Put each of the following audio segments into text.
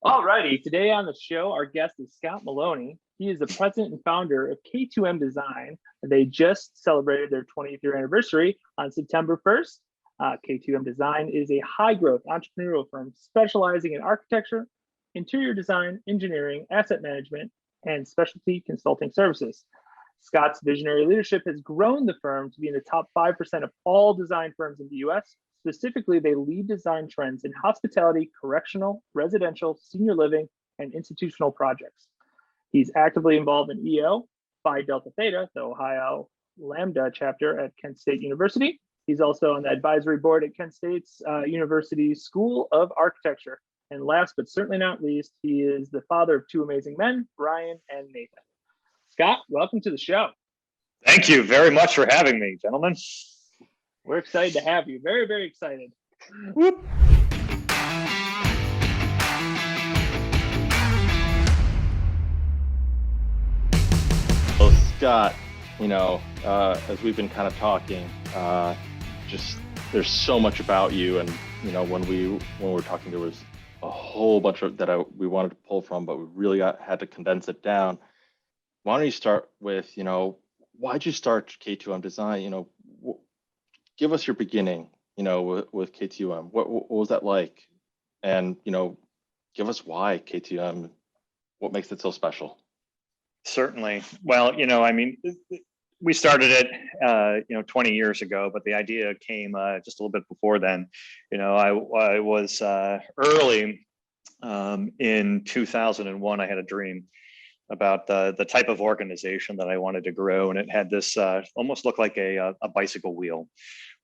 Alrighty, today on the show, our guest is Scott Maloney. He is the president and founder of K2M Design. They just celebrated their 20th year anniversary on September 1st. K2M Design is a high-growth entrepreneurial firm specializing in architecture, interior design, engineering, asset management, and specialty consulting services. Scott's visionary leadership has grown the firm to be in the top 5% of all design firms in the US. Specifically, they lead design trends in hospitality, correctional, residential, senior living, and institutional projects. He's actively involved in EO, Phi Delta Theta, the Ohio Lambda chapter at Kent State University. He's also on the advisory board at Kent State's University School of Architecture. And last but certainly not least, he is the father of two amazing men, Brian and Nathan. Scott, welcome to the show. Thank you very much for having me, gentlemen. We're excited to have you. Very, very excited. Whoop. Well, Scott, as we've been kind of talking, just there's so much about you, and when we were talking, there was a whole bunch of we wanted to pull from, but we really had to condense it down. Why don't you start with, why'd you start K2M Design? Give us your beginning, with K2M. What was that like? And, give us why K2M, what makes it so special? Certainly. Well, we started it, 20 years ago, but the idea came just a little bit before then. I was early in 2001, I had a dream about the type of organization that I wanted to grow. And it had this almost looked like a bicycle wheel,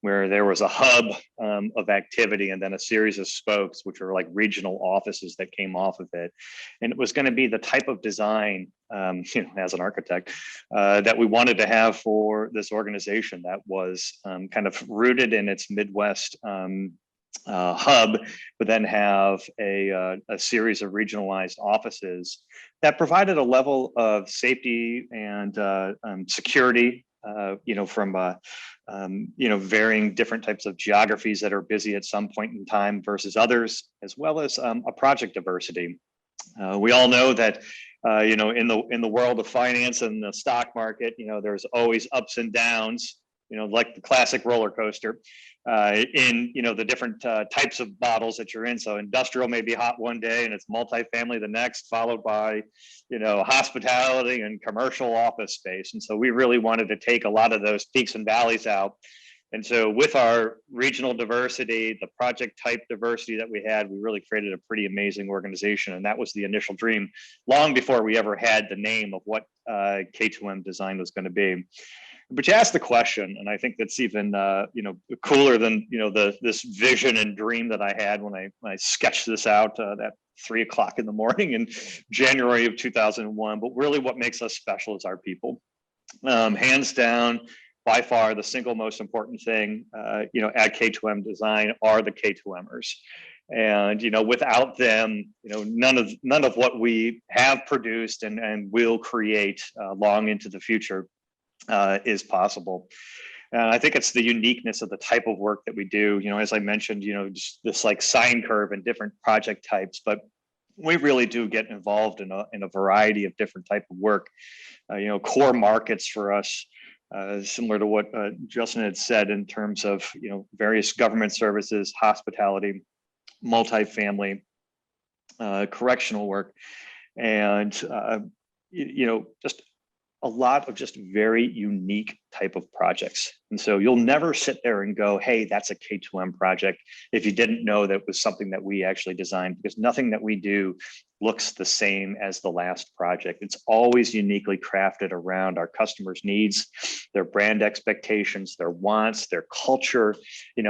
where there was a hub of activity and then a series of spokes, which were like regional offices that came off of it. And it was going to be the type of design, as an architect, that we wanted to have for this organization that was kind of rooted in its Midwest hub, but then have a series of regionalized offices that provided a level of safety and security, from varying different types of geographies that are busy at some point in time versus others, as well as a project diversity. We all know that in the world of finance and the stock market, there's always ups and downs, like the classic roller coaster, in the different types of models that you're in. So industrial may be hot one day and it's multifamily the next, followed by hospitality and commercial office space. And so we really wanted to take a lot of those peaks and valleys out. And so with our regional diversity, the project type diversity that we had, we really created a pretty amazing organization. And that was the initial dream, long before we ever had the name of what K2M Design was going to be. But you asked the question, and I think that's even cooler than this vision and dream that I had when I sketched this out at 3 o'clock in the morning in January of 2001. But really, what makes us special is our people. Hands down, by far, the single most important thing, at K2M Design are the K2Mers. And without them, none of what we have produced and will create long into the future is possible. And I think it's the uniqueness of the type of work that we do. As I mentioned, just this like sine curve and different project types, but we really do get involved in a variety of different type of work. Core markets for us, similar to what Justin had said in terms of various government services, hospitality, multifamily, correctional work, and just a lot of just very unique type of projects. And so you'll never sit there and go, hey, that's a K2M project, if you didn't know that it was something that we actually designed, because nothing that we do looks the same as the last project. It's always uniquely crafted around our customers' needs, their brand expectations, their wants, their culture,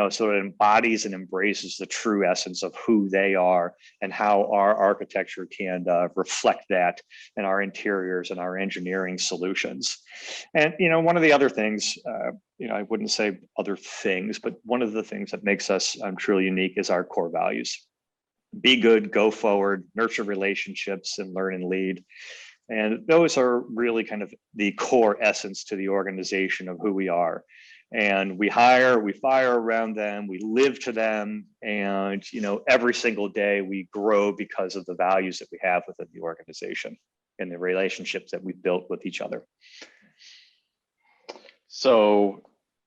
so it embodies and embraces the true essence of who they are and how our architecture can reflect that in our interiors and our engineering solutions. And, one of the other things, I wouldn't say other things, but one of the things that makes us truly unique is our core values. Be good, go forward, nurture relationships, and learn and lead. And those are really kind of the core essence to the organization of who we are. And we hire, we fire around them, we live to them, and every single day we grow because of the values that we have within the organization and the relationships that we've built with each other. So,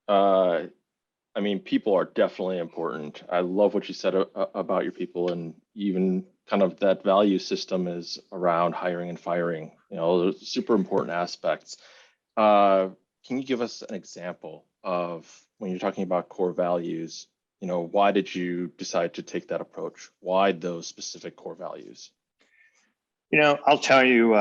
I mean, people are definitely important. I love what you said about your people, and even kind of that value system is around hiring and firing. Those are super important aspects. Can you give us an example of when you're talking about core values? Why did you decide to take that approach? Why those specific core values? I'll tell you,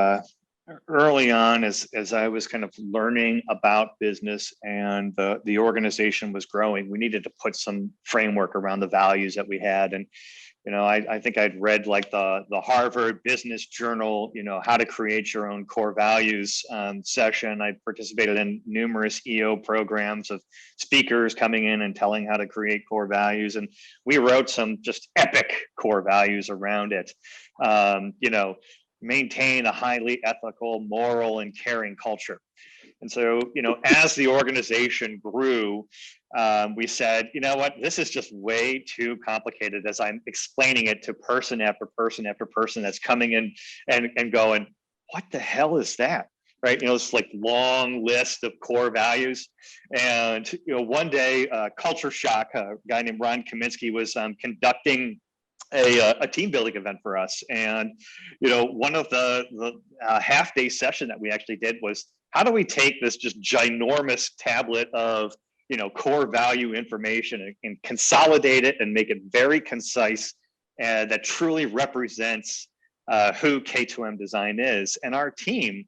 early on, as I was kind of learning about business and the organization was growing, we needed to put some framework around the values that we had. And I think I'd read like the Harvard Business Journal, how to create your own core values session. I participated in numerous EO programs of speakers coming in and telling how to create core values. And we wrote some just epic core values around it. Maintain a highly ethical, moral, and caring culture. And so, as the organization grew, we said, what, this is just way too complicated as I'm explaining it to person after person after person that's coming in and going, what the hell is that? Right? It's like long list of core values. And, one day, Culture Shock, a guy named Ron Kaminsky was conducting a team building event for us. And, one of the half day session that we actually did was, how do we take this just ginormous tablet of, core value information and consolidate it and make it very concise and that truly represents who K2M Design is. And our team,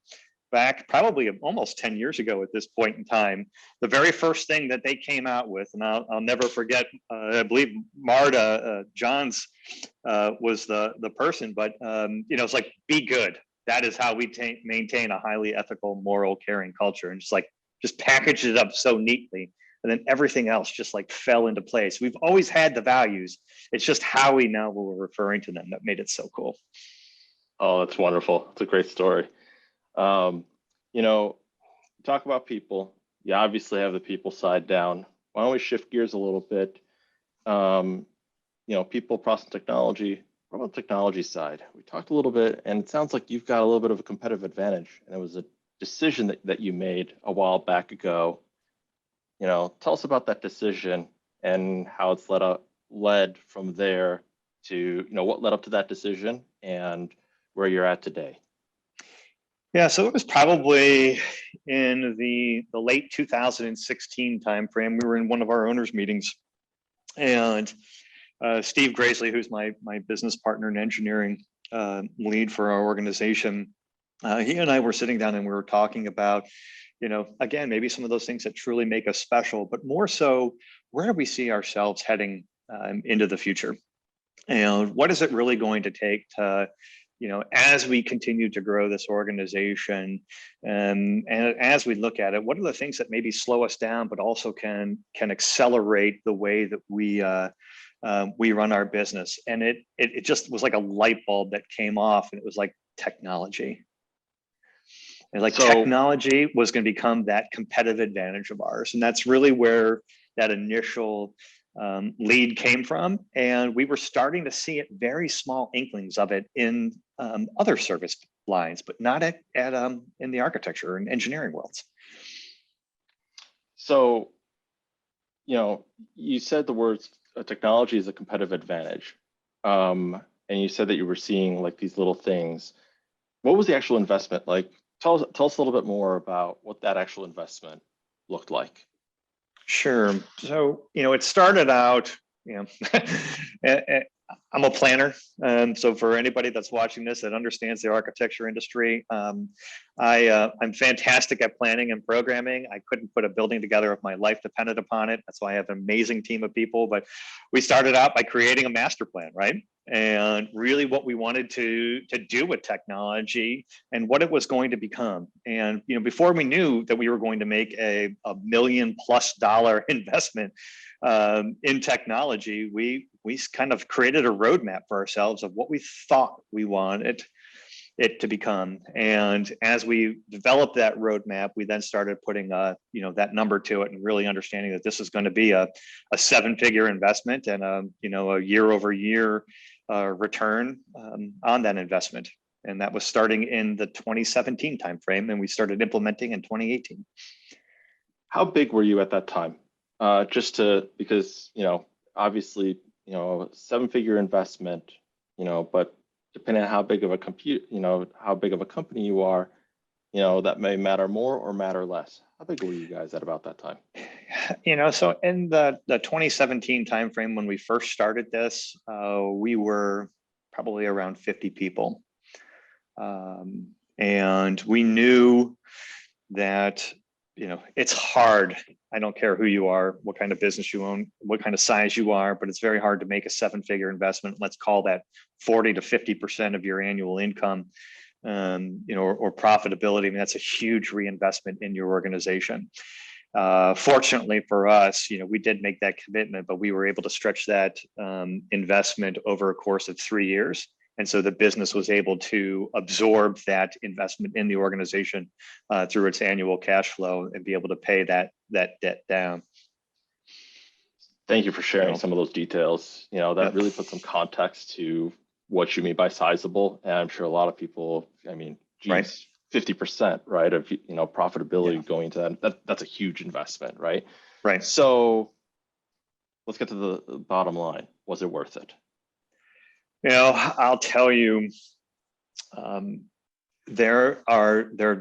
back probably almost 10 years ago at this point in time, the very first thing that they came out with, and I'll never forget, I believe Marta Johns was the person, but it's like, be good. That is how we maintain a highly ethical, moral, caring culture, and just package it up so neatly. And then everything else just like fell into place. We've always had the values. It's just how we now were referring to them that made it so cool. Oh, that's wonderful. It's a great story. Talk about people. You obviously have the people side down. Why don't we shift gears a little bit? People, process, technology. What about the technology side? We talked a little bit, and it sounds like you've got a little bit of a competitive advantage, and it was a decision that you made a while back ago. Tell us about that decision and how it's led from there to, what led up to that decision and where you're at today. Yeah, so it was probably in the late 2016 timeframe. We were in one of our owners' meetings, and Steve Graisley, who's my business partner and engineering lead for our organization, he and I were sitting down and we were talking about, again, maybe some of those things that truly make us special, but more so, where do we see ourselves heading into the future? And what is it really going to take to, as we continue to grow this organization, and as we look at it, what are the things that maybe slow us down, but also can accelerate the way that we run our business? And it just was like a light bulb that came off, and it was like technology. And technology was going to become that competitive advantage of ours. And that's really where that initial lead came from. And we were starting to see it, very small inklings of it in other service lines, but not at in the architecture and engineering worlds. So, you said the words technology is a competitive advantage. And you said that you were seeing like these little things. What was the actual investment like? Tell us a little bit more about what that actual investment looked like. Sure. So, it started out, I'm a planner. So for anybody that's watching this that understands the architecture industry, I'm fantastic at planning and programming. I couldn't put a building together if my life depended upon it. That's why I have an amazing team of people. But we started out by creating a master plan, right? And really what we wanted to do with technology and what it was going to become. And before we knew that we were going to make a $1 million+ investment in technology, we kind of created a roadmap for ourselves of what we thought we wanted. it to become. And as we developed that roadmap, we then started putting that number to it and really understanding that this is going to be a 7-figure investment and a year-over-year return on that investment. And that was starting in the 2017 timeframe, and we started implementing in 2018. How big were you at that time? Because obviously, 7-figure investment, but depending on how big of a company you are, that may matter more or matter less. How big were you guys at about that time? So in the 2017 timeframe, when we first started this, we were probably around 50 people. And we knew that, it's hard. I don't care who you are, what kind of business you own, what kind of size you are, but it's very hard to make a 7-figure investment. Let's call that 40 to 50% of your annual income, or profitability. I mean, that's a huge reinvestment in your organization. Fortunately for us, we did make that commitment, but we were able to stretch that investment over a course of 3 years. And so the business was able to absorb that investment in the organization through its annual cash flow and be able to pay that debt down. Thank you for sharing some of those details. That really puts some context to what you mean by sizable. And I'm sure a lot of people, geez, 50%, right, of profitability going to that's a huge investment, right? Right. So let's get to the bottom line. Was it worth it? I'll tell you, there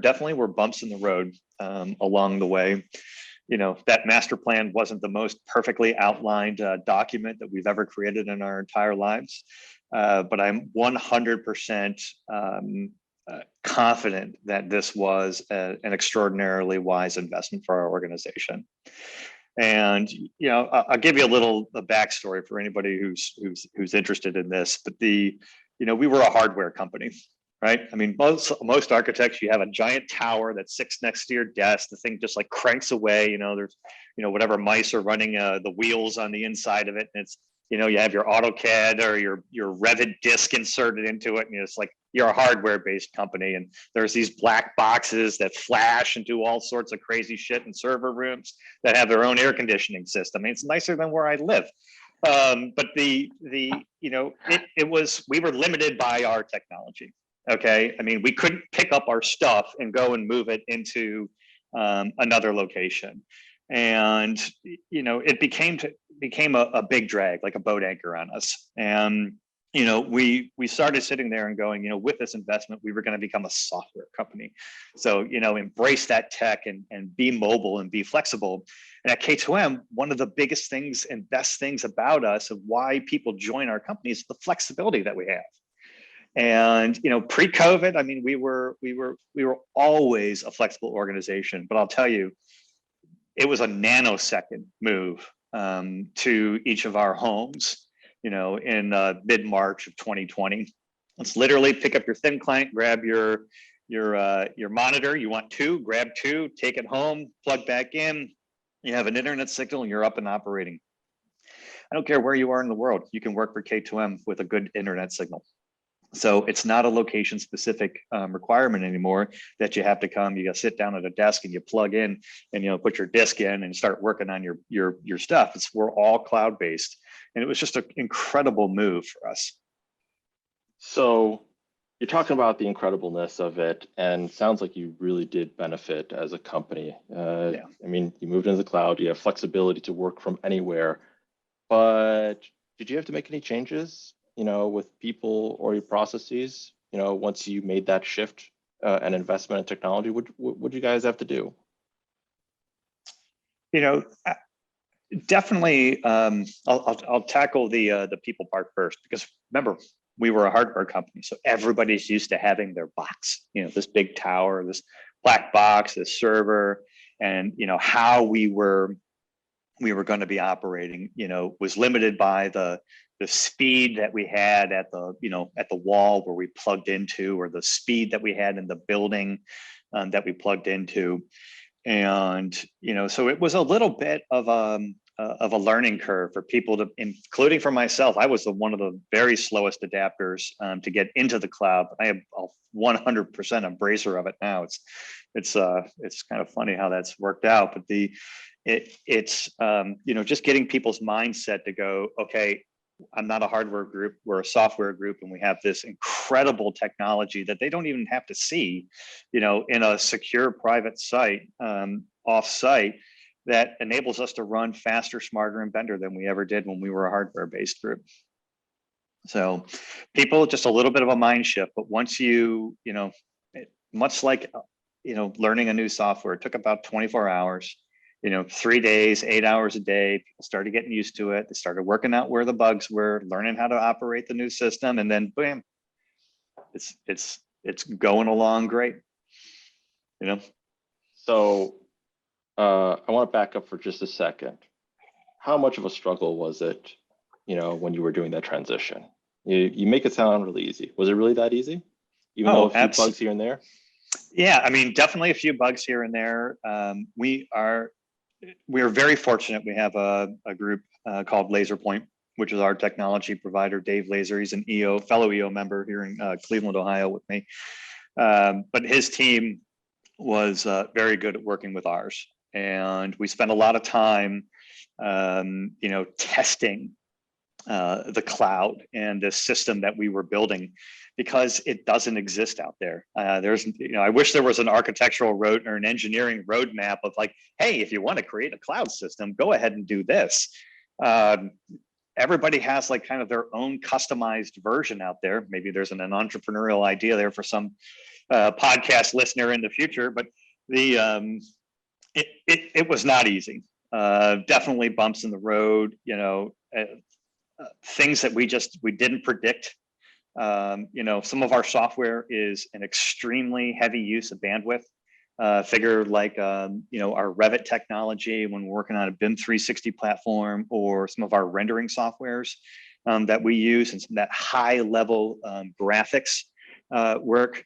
definitely were bumps in the road along the way. That master plan wasn't the most perfectly outlined document that we've ever created in our entire lives, but I'm 100% confident that this was an extraordinarily wise investment for our organization. And I'll give you a backstory for anybody who's interested in this. But we were a hardware company, right? I mean, most architects, you have a giant tower that sits next to your desk. The thing just like cranks away. There's whatever mice are running the wheels on the inside of it, and it's you have your AutoCAD or your Revit disk inserted into it, and it's like you're a hardware-based company, and there's these black boxes that flash and do all sorts of crazy shit in server rooms that have their own air conditioning system. I mean, it's nicer than where I live, but we were limited by our technology. Okay, I mean, we couldn't pick up our stuff and go and move it into another location. And it became a big drag, like a boat anchor on us. And we started sitting there and going, with this investment, we were going to become a software company. So embrace that tech and be mobile and be flexible. And at K2M, one of the biggest things and best things about us, of why people join our company, is the flexibility that we have. And pre-COVID, I mean, we were always a flexible organization. But I'll tell you, it was a nanosecond move to each of our homes, in mid-March of 2020. Let's literally pick up your thin client, grab your monitor. You want 2, grab 2, take it home, plug back in. You have an internet signal, and you're up and operating. I don't care where you are in the world. You can work for K2M with a good internet signal. So it's not a location specific requirement anymore that you have to come, you got to sit down at a desk and you plug in and, put your disk in and start working on your stuff. We're all cloud-based, and it was just an incredible move for us. So you're talking about the incredibleness of it, and sounds like you really did benefit as a company. I mean, you moved into the cloud, you have flexibility to work from anywhere, but did you have to make any changes with people or your processes, once you made that shift and investment in technology? What you guys have to do? Definitely. I'll tackle the people part first, because remember, we were a hardware company, so everybody's used to having their box, this big tower, this black box, this server, and how we were going to be operating, was limited by the speed that we had at the wall where we plugged into, or the speed that we had in the building that we plugged into. And so it was a little bit of of a learning curve for people to, including for myself. I was one of the very slowest adapters to get into the cloud. I am 100% embracer of it now. It's kind of funny how that's worked out, but it's just getting people's mindset to go, okay, I'm not a hardware group, we're a software group, and we have this incredible technology that they don't even have to see, in a secure private site, off-site, that enables us to run faster, smarter, and better than we ever did when we were a hardware-based group. So people, just a little bit of a mind shift, but once much like, learning a new software, it took about 24 hours. 3 days, 8 hours a day, people started getting used to it. They started working out where the bugs were, learning how to operate the new system, and then bam, it's going along great. So I want to back up for just a second. How much of a struggle was it, when you were doing that transition? You make it sound really easy. Was it really that easy? Even though a few bugs here and there? Yeah, I mean, definitely a few bugs here and there. We are very fortunate. We have a group called LaserPoint, which is our technology provider. Dave Laser, he's an fellow EO member here in Cleveland, Ohio with me. But his team was very good at working with ours. And we spent a lot of time, testing the cloud and the system that we were building, because it doesn't exist out there. I wish there was an architectural road or an engineering roadmap of like, hey, if you want to create a cloud system, go ahead and do this. Everybody has like kind of their own customized version out there. Maybe there's an entrepreneurial idea there for some podcast listener in the future, but it was not easy. Definitely bumps in the road, things that we didn't predict. Some of our software is an extremely heavy use of bandwidth. Figure like, our Revit technology when we're working on a BIM 360 platform, or some of our rendering softwares that we use, and some of that high level graphics work.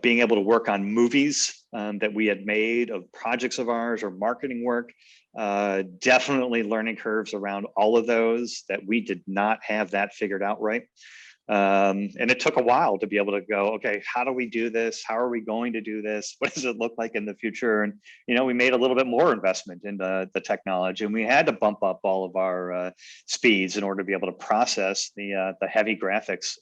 Being able to work on movies that we had made of projects of ours, or marketing work. Definitely learning curves around all of those that we did not have that figured out right. And it took a while to be able to go, okay, how do we do this? How are we going to do this? What does it look like in the future? And, we made a little bit more investment in the technology, and we had to bump up all of our speeds in order to be able to process the heavy graphics,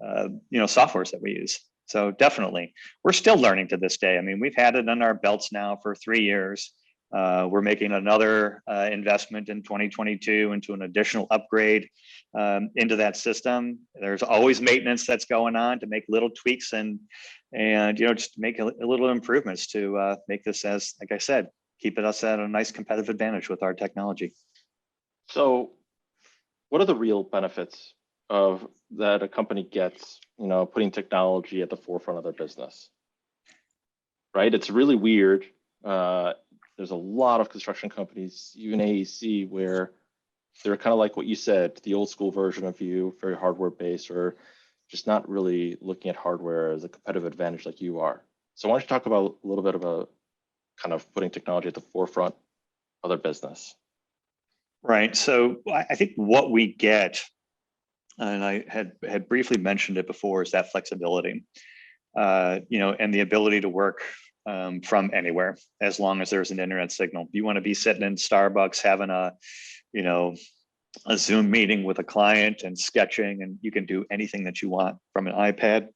softwares that we use. So definitely, we're still learning to this day. I mean, we've had it on our belts now for 3 years. We're making another investment in 2022 into an additional upgrade into that system. There's always maintenance that's going on to make little tweaks and just make a little improvements to make this, as like I said, keep us at a nice competitive advantage with our technology. So, what are the real benefits of that a company gets, putting technology at the forefront of their business? Right? It's really weird. There's a lot of construction companies, even AEC, where they're kind of like what you said, the old school version of you, very hardware based, or just not really looking at hardware as a competitive advantage like you are. So why don't you talk about a little bit about kind of putting technology at the forefront of their business? Right. So I think what we get, and I had briefly mentioned it before, is that flexibility, and the ability to work from anywhere, as long as there's an internet signal. You want to be sitting in Starbucks having a Zoom meeting with a client and sketching, and you can do anything that you want from an iPad.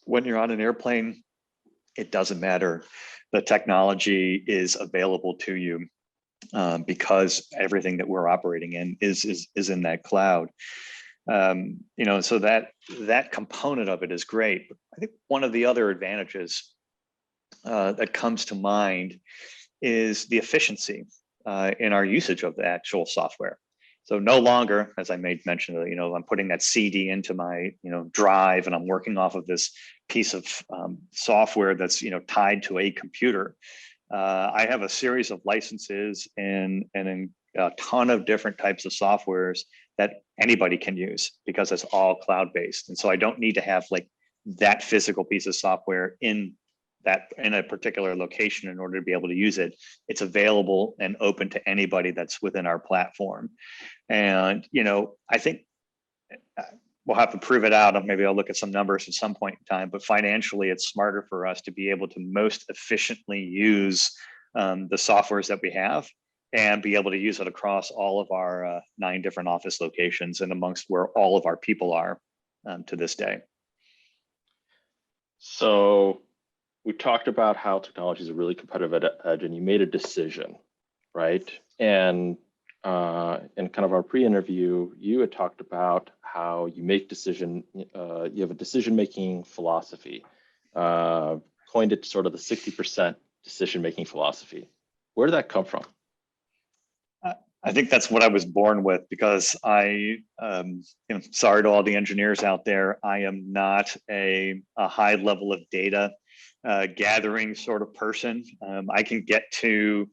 When you're on an airplane, it doesn't matter. The technology is available to you because everything that we're operating in is in that cloud. So that component of it is great. But I think one of the other advantages that comes to mind is the efficiency in our usage of the actual software. So no longer, as I made mention, I'm putting that CD into my drive, and I'm working off of this piece of software that's tied to a computer. I have a series of licenses and a ton of different types of softwares that anybody can use, because it's all cloud-based. And so I don't need to have like that physical piece of software in that in a particular location in order to be able to use it. It's available and open to anybody that's within our platform. And, I think we'll have to prove it out. And maybe I'll look at some numbers at some point in time, but financially it's smarter for us to be able to most efficiently use the softwares that we have and be able to use it across all of our 9 different office locations and amongst where all of our people are to this day. So we talked about how technology is a really competitive edge, and you made a decision, right? And in kind of our pre-interview, you had talked about how you make you have a decision-making philosophy, coined it sort of the 60% decision-making philosophy. Where did that come from? I think that's what I was born with, because sorry to all the engineers out there, I am not a high level of data gathering sort of person. I can get to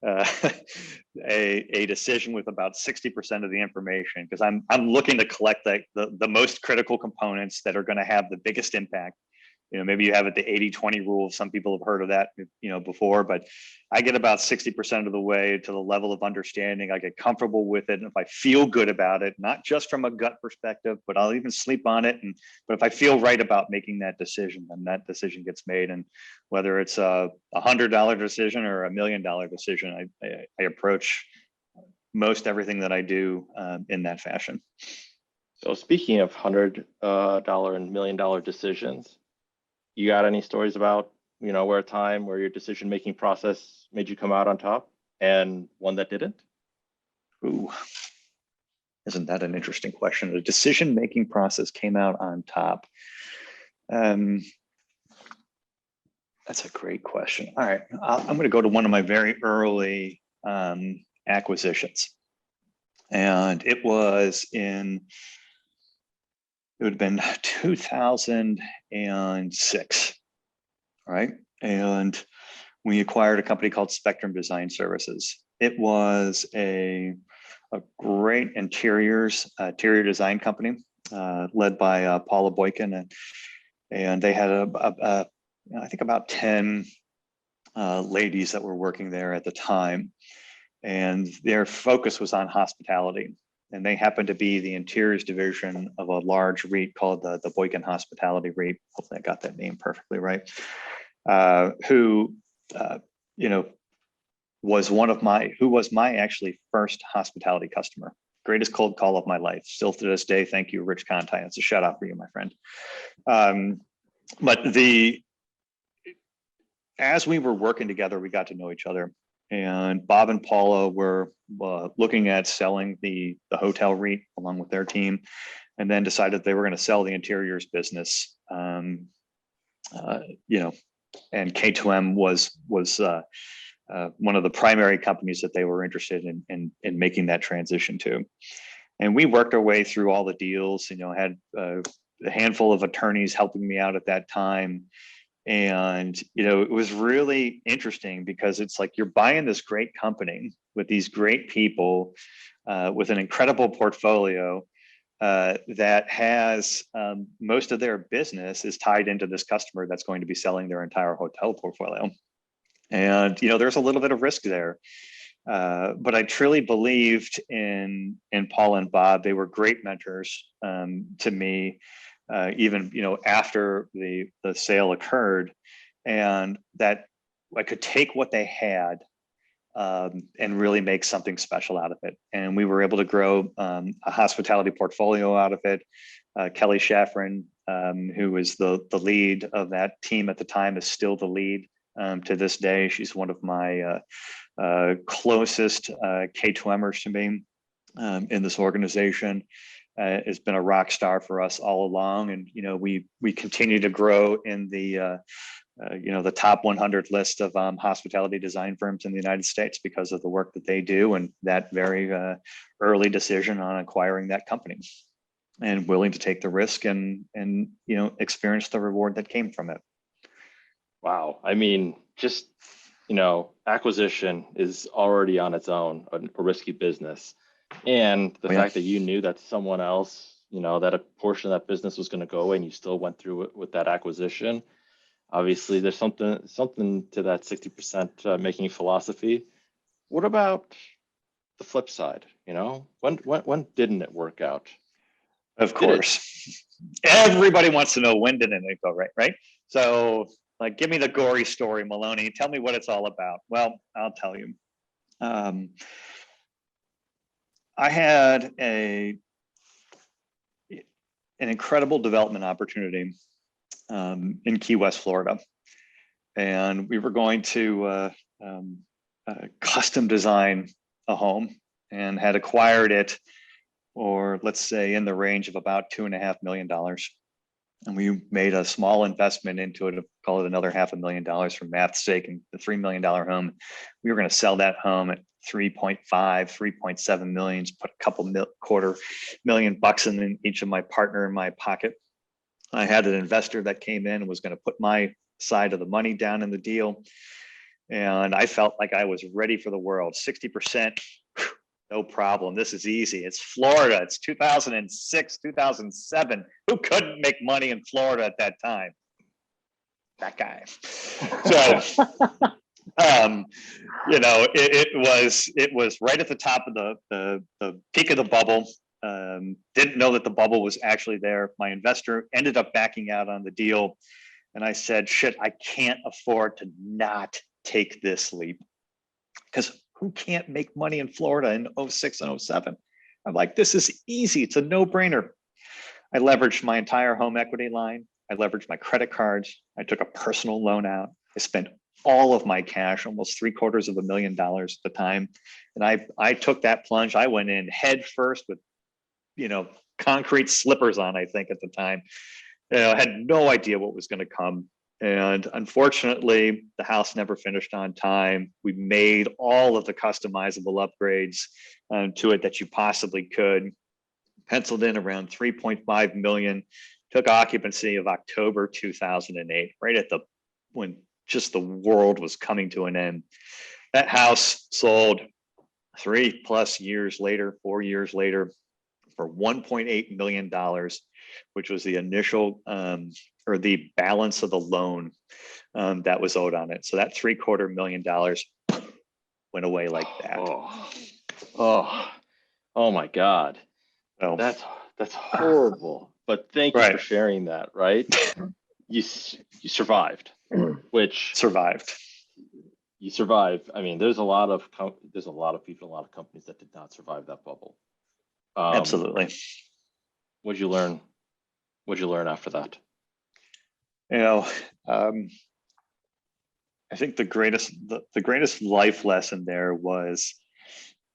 a decision with about 60% of the information, because I'm looking to collect the most critical components that are going to have the biggest impact. Maybe you have it the 80-20 rule. Some people have heard of that, before, but I get about 60% of the way to the level of understanding. I get comfortable with it. And if I feel good about it, not just from a gut perspective, but I'll even sleep on it. But if I feel right about making that decision, then that decision gets made. And whether it's a $100 decision or $1 million decision, I approach most everything that I do in that fashion. So speaking of $100 and $1 million decisions, you got any stories about, where a time where your decision-making process made you come out on top and one that didn't? Ooh, isn't that an interesting question? The decision-making process came out on top. That's a great question. All right, I'm going to go to one of my very early acquisitions. And it would have been 2006, right? And we acquired a company called Spectrum Design Services. It was a great interior design company led by Paula Boykin, and they had I think about 10 ladies that were working there at the time, and their focus was on hospitality. And they happened to be the interiors division of a large REIT called the Boykin Hospitality REIT. Hopefully I got that name perfectly right. Who was my actually first hospitality customer. Greatest cold call of my life. Still to this day, thank you, Rich Conti. It's a shout out for you, my friend. But as we were working together, we got to know each other. And Bob and Paula were looking at selling the hotel REIT along with their team, and then decided they were going to sell the interiors business. And K2M was one of the primary companies that they were interested in making that transition to. And we worked our way through all the deals. Had a handful of attorneys helping me out at that time. And, it was really interesting, because it's like you're buying this great company with these great people, with an incredible portfolio that has most of their business is tied into this customer that's going to be selling their entire hotel portfolio. And, there's a little bit of risk there. But I truly believed in Paul and Bob. They were great mentors to me. Even after the sale occurred, and that I could take what they had and really make something special out of it. And we were able to grow a hospitality portfolio out of it. Kelly Shaffrin, who was the lead of that team at the time, is still the lead to this day. She's one of my closest K2Mers to me in this organization. Has been a rock star for us all along, and we continue to grow in the top 100 list of hospitality design firms in the United States because of the work that they do, and that very early decision on acquiring that company, and willing to take the risk and experience the reward that came from it. Wow, I mean, just acquisition is already on its own a risky business. And the fact that you knew that someone else, that a portion of that business was going to go away, and you still went through it with that acquisition, Obviously, there's something to that 60% making philosophy. What about the flip side? When didn't it work out? Of course. Everybody wants to know when didn't it go right, right? So, like, give me the gory story, Maloney. Tell me what it's all about. Well, I'll tell you. I had an incredible development opportunity in Key West, Florida, and we were going to custom design a home and had acquired it, or let's say in the range of about $2.5 million. And we made a small investment into it, call it another $500,000 for math's sake, and the $3 million home. We were going to sell that home at 3.5, 3.7 million, put a couple $250,000 in each of my partner in my pocket. I had an investor that came in and was going to put my side of the money down in the deal. And I felt like I was ready for the world. 60%, no problem. This is easy. It's Florida. It's 2006, 2007. Who couldn't make money in Florida at that time? That guy. So, it was right at the top of the peak of the bubble. Didn't know that the bubble was actually there. My investor ended up backing out on the deal. And I said, shit, I can't afford to not take this leap. Because who can't make money in Florida in 06 and 07? I'm like, this is easy. It's a no-brainer. I leveraged my entire home equity line. I leveraged my credit cards. I took a personal loan out. I spent all of my cash, almost $750,000 at the time. And I took that plunge. I went in head first with, concrete slippers on, I think at the time. I had no idea what was going to come. And unfortunately, the house never finished on time. We made all of the customizable upgrades to it that you possibly could. Penciled in around 3.5 million, took occupancy of October 2008, right at when just the world was coming to an end. That house sold 3+ years later, 4 years later, for $1.8 million, which was the initial or the balance of the loan that was owed on it. So that $750,000 went away like that. Oh my God. So, that's horrible. But thank you for sharing that, right? You survived, which survived. You survived. I mean, there's a lot of people, a lot of companies that did not survive that bubble. Absolutely. What'd you learn? What'd you learn after that? I think the greatest life lesson there was,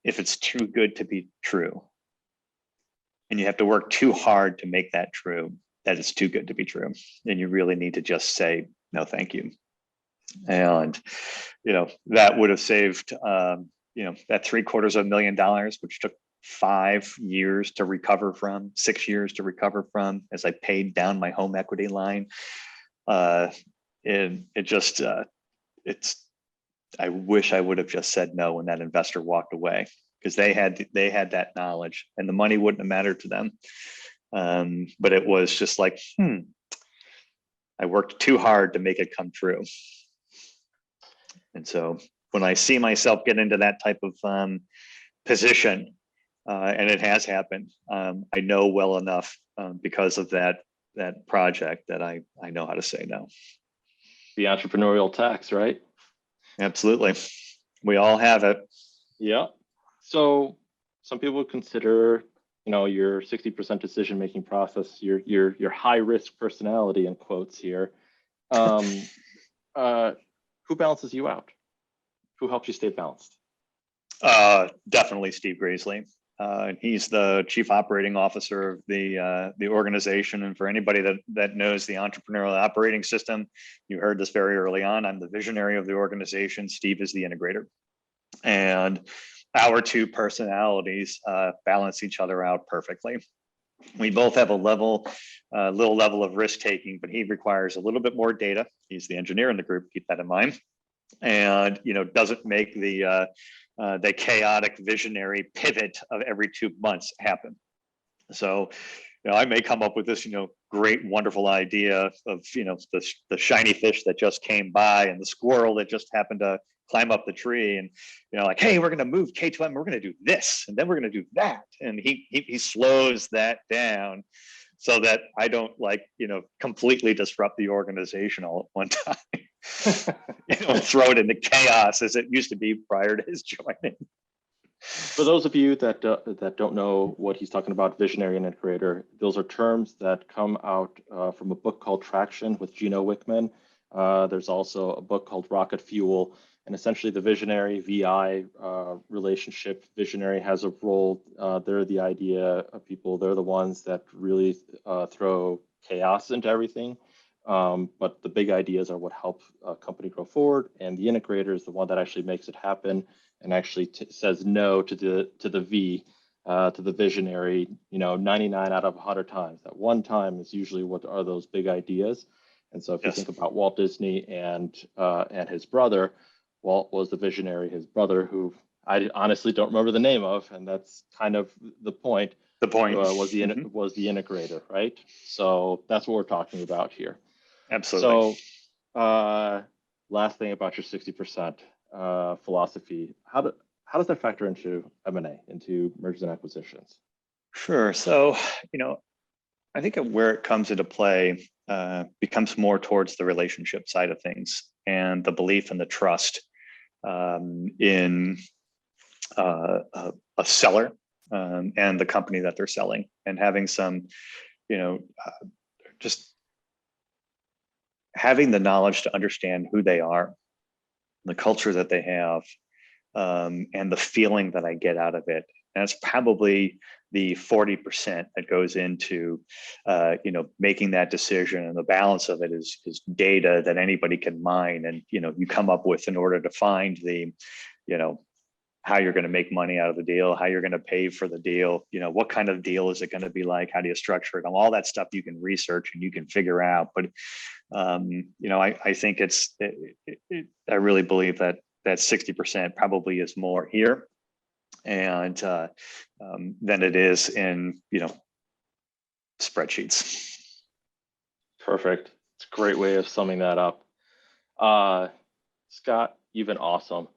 if it's too good to be true, and you have to work too hard to make that true, that it's too good to be true, and you really need to just say no, thank you. And that would have saved that $750,000, which took 5 years to recover from, 6 years to recover from, as I paid down my home equity line. I wish I would have just said no when that investor walked away, because they had that knowledge, and the money wouldn't have mattered to them. But it was just like, I worked too hard to make it come true. And so when I see myself get into that type of position, and it has happened, I know well enough because of that project that I know how to say no. The entrepreneurial tax, right? Absolutely. We all have it. Yeah. So some people would consider, your 60% decision-making process, your high-risk personality, in quotes here. Who balances you out? Who helps you stay balanced? Definitely Steve Graisley. He's the chief operating officer of the organization. And for anybody that knows the entrepreneurial operating system, you heard this very early on. I'm the visionary of the organization. Steve is the integrator. And our two personalities balance each other out perfectly. We both have a little level of risk taking, but he requires a little bit more data. He's the engineer in the group, keep that in mind. And doesn't make the chaotic visionary pivot of every 2 months happen. So, I may come up with this, great, wonderful idea of, the shiny fish that just came by and the squirrel that just happened to climb up the tree, and, like, hey, we're going to move K2M, we're going to do this, and then we're going to do that. And he slows that down so that I don't completely disrupt the organization all at one time. Throw it into chaos as it used to be prior to his joining. For those of you that don't know what he's talking about, visionary and integrator, those are terms that come out from a book called Traction with Gino Wickman. There's also a book called Rocket Fuel, and essentially the visionary VI relationship. Visionary has a role. They're the idea people. They're the ones that really throw chaos into everything. But the big ideas are what help a company grow forward, and the integrator is the one that actually makes it happen and actually says no to the V, to the visionary, 99 out of 100 times. That one time is usually what are those big ideas. And so if you think about Walt Disney and his brother, Walt was the visionary, his brother, who I honestly don't remember the name of, and that's kind of the point. The point was the integrator, right? So that's what we're talking about here. Absolutely. So last thing about your 60% philosophy, how does that factor into M&A, into mergers and acquisitions? Sure. So, I think where it comes into play becomes more towards the relationship side of things and the belief and the trust in a seller and the company that they're selling, and having some, just having the knowledge to understand who they are, the culture that they have, and the feeling that I get out of it. And it's probably the 40% that goes into, making that decision, and the balance of it is data that anybody can mine, and you come up with in order to find the, how you're going to make money out of the deal, how you're going to pay for the deal, what kind of deal is it going to be like, how do you structure it, all that stuff you can research and you can figure out. But I think I really believe that 60% probably is more here and than it is in spreadsheets. Perfect. It's a great way of summing that up. Scott, you've been awesome.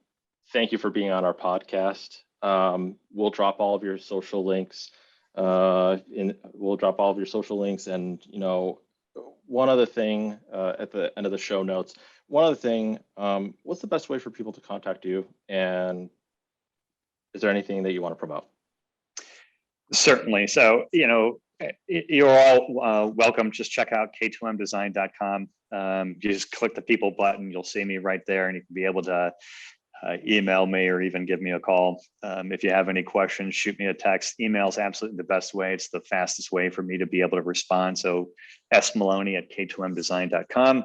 Thank you for being on our podcast. We'll drop all of your social links. And one other thing at the end of the show notes. One other thing. What's the best way for people to contact you? And is there anything that you want to promote? Certainly. So, you're all welcome. Just check out K2MDesign.com. You just click the people button. You'll see me right there, and you can be able to email me or even give me a call. If you have any questions, shoot me a text. Email is absolutely the best way. It's the fastest way for me to be able to respond. So smaloney@K2MDesign.com,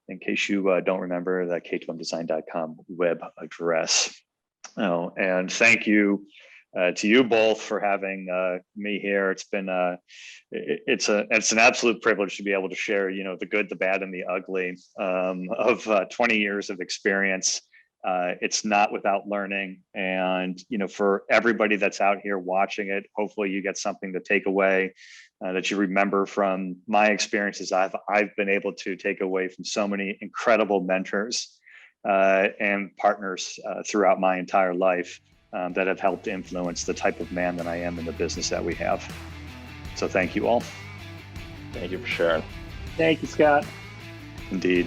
in case you don't remember the K2MDesign.com web address. Oh, and thank you to you both for having me here. It's been it's an absolute privilege to be able to share, the good, the bad, and the ugly of 20 years of experience. It's not without learning, and for everybody that's out here watching it, hopefully you get something to take away that you remember from my experiences. I've been able to take away from so many incredible mentors and partners throughout my entire life that have helped influence the type of man that I am in the business that we have. So thank you all. Thank you for sharing. Thank you, Scott. Indeed.